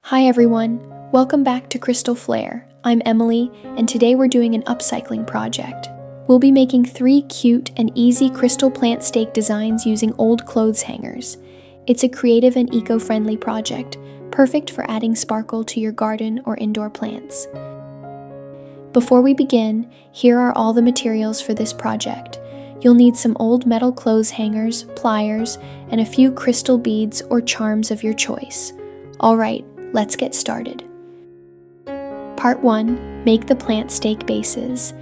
Hi everyone, welcome back to Crystal Flare. I'm Emily, and today we're doing an upcycling project. We'll be making 3 cute and easy crystal plant stake designs using old clothes hangers. It's a creative and eco-friendly project, perfect for adding sparkle to your garden or indoor plants. Before we begin, here are all the materials for this project. You'll need some old metal clothes hangers, pliers, and a few crystal beads or charms of your choice. Alright, let's get started. Part 1. Make the plant stake bases.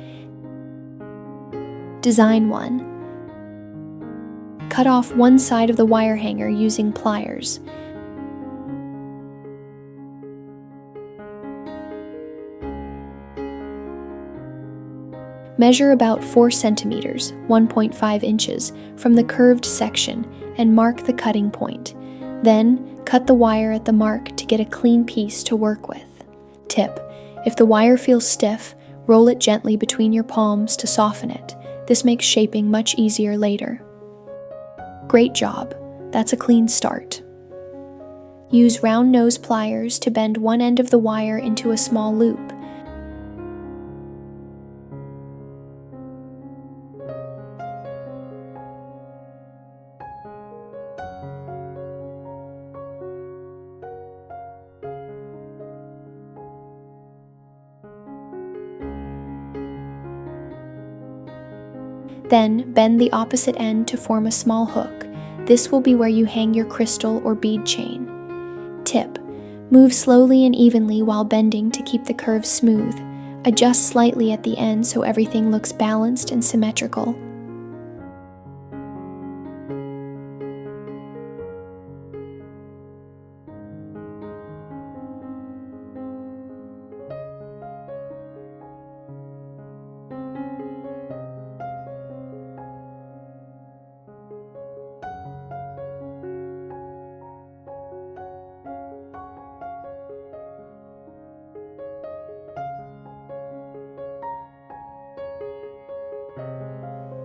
Design 1. Cut off one side of the wire hanger using pliers. Measure about 4 centimeters, 1.5 inches, from the curved section and mark the cutting point. Then, cut the wire at the mark to get a clean piece to work with. Tip: if the wire feels stiff, roll it gently between your palms to soften it. This makes shaping much easier later. Great job! That's a clean start. Use round nose pliers to bend one end of the wire into a small loop. Then, bend the opposite end to form a small hook. This will be where you hang your crystal or bead chain. Tip: move slowly and evenly while bending to keep the curves smooth. Adjust slightly at the end so everything looks balanced and symmetrical.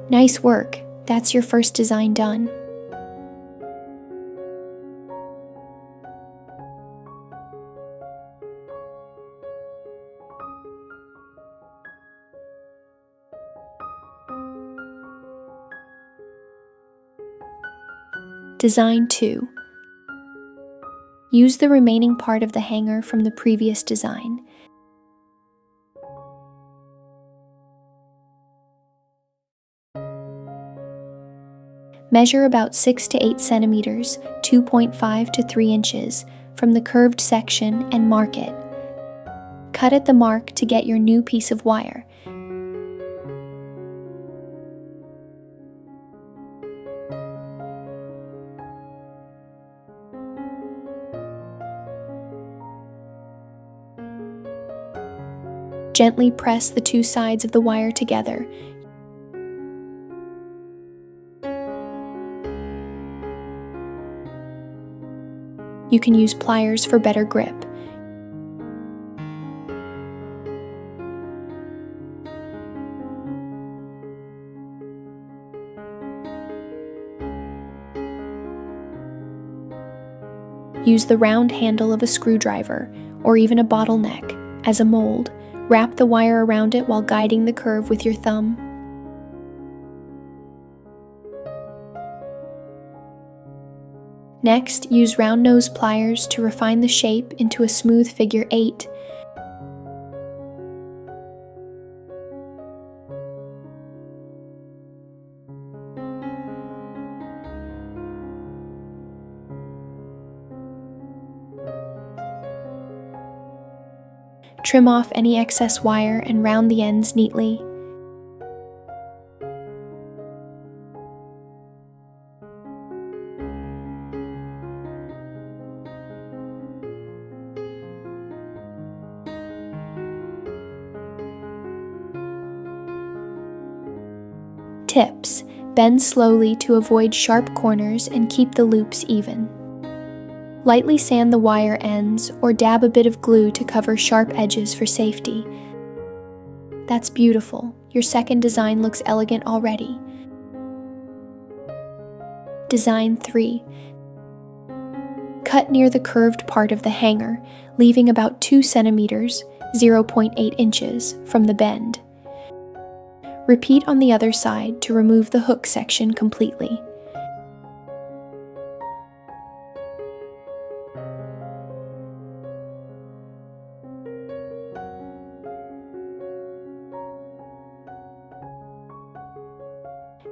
Nice work! That's your first design done. Design 2. Use the remaining part of the hanger from the previous design. Measure about 6 to 8 centimeters, 2.5 to 3 inches, from the curved section and mark it. Cut at the mark to get your new piece of wire. Gently press the 2 sides of the wire together. You can use pliers for better grip. Use the round handle of a screwdriver, or even a bottleneck, as a mold. Wrap the wire around it while guiding the curve with your thumb. Next, use round nose pliers to refine the shape into a smooth figure 8. Trim off any excess wire and round the ends neatly. Tips: bend slowly to avoid sharp corners and keep the loops even. Lightly sand the wire ends or dab a bit of glue to cover sharp edges for safety. That's beautiful. Your second design looks elegant already. Design 3. Cut near the curved part of the hanger, leaving about 2 centimeters (0.8 inches) from the bend. Repeat on the other side to remove the hook section completely.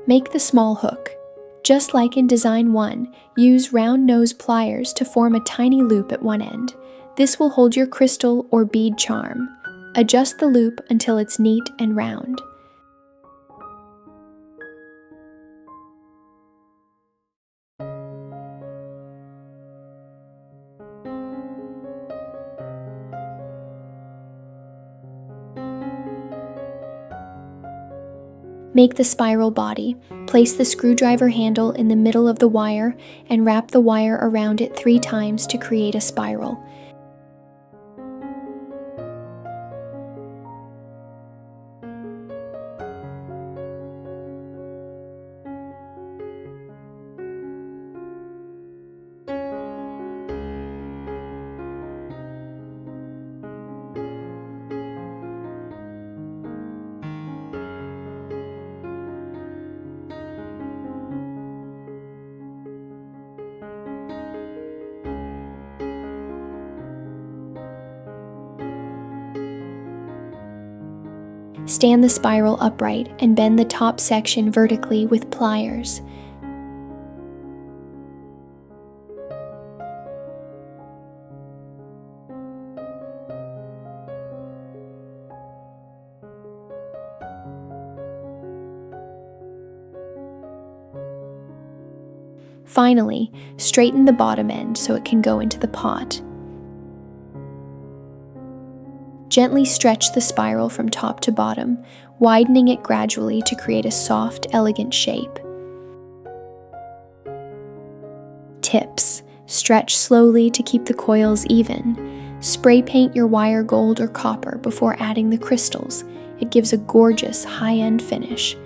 Make the small hook. Just like in Design 1, use round nose pliers to form a tiny loop at one end. This will hold your crystal or bead charm. Adjust the loop until it's neat and round. Make the spiral body. Place the screwdriver handle in the middle of the wire and wrap the wire around it 3 times to create a spiral. Stand the spiral upright and bend the top section vertically with pliers. Finally, straighten the bottom end so it can go into the pot. Gently stretch the spiral from top to bottom, widening it gradually to create a soft, elegant shape. Tips: stretch slowly to keep the coils even. Spray paint your wire gold or copper before adding the crystals. It gives a gorgeous, high-end finish.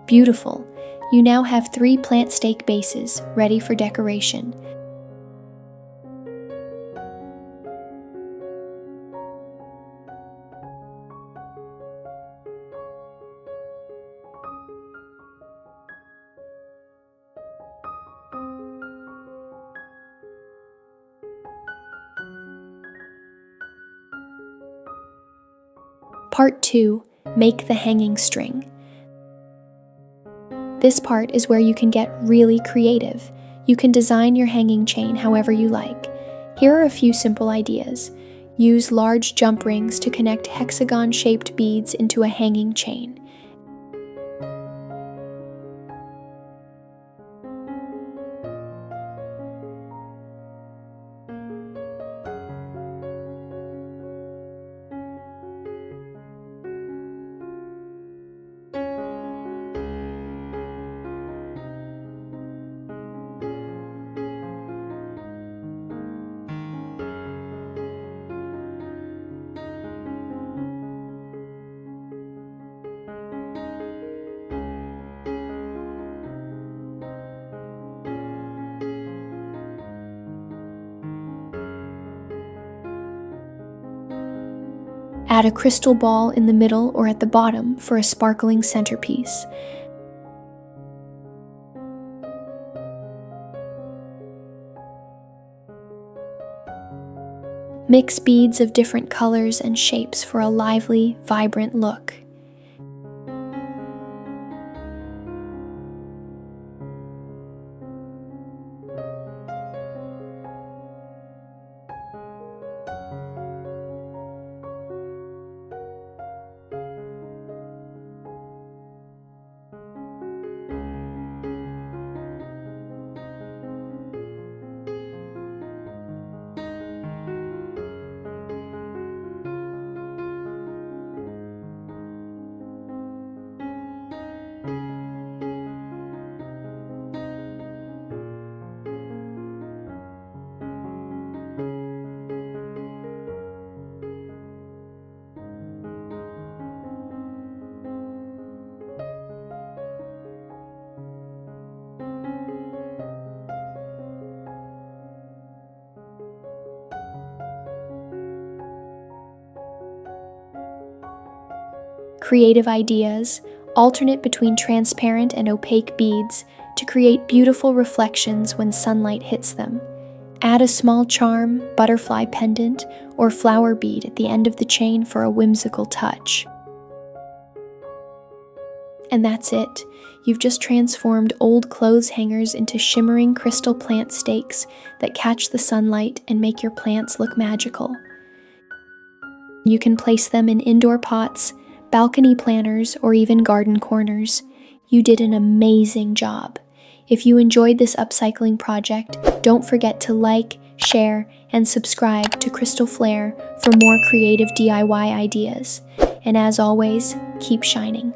Beautiful! You now have 3 plant stake bases ready for decoration. Part 2. Make the hanging string. This part is where you can get really creative. You can design your hanging chain however you like. Here are a few simple ideas. Use large jump rings to connect hexagon-shaped beads into a hanging chain. Add a crystal ball in the middle or at the bottom for a sparkling centerpiece. Mix beads of different colors and shapes for a lively, vibrant look. creative ideas, alternate between transparent and opaque beads to create beautiful reflections when sunlight hits them. Add a small charm, butterfly pendant, or flower bead at the end of the chain for a whimsical touch. And that's it. You've just transformed old clothes hangers into shimmering crystal plant stakes that catch the sunlight and make your plants look magical. You can place them in indoor pots, balcony planters, or even garden corners. You did an amazing job. If you enjoyed this upcycling project, don't forget to like, share, and subscribe to Crystal Flair for more creative DIY ideas. And as always, keep shining.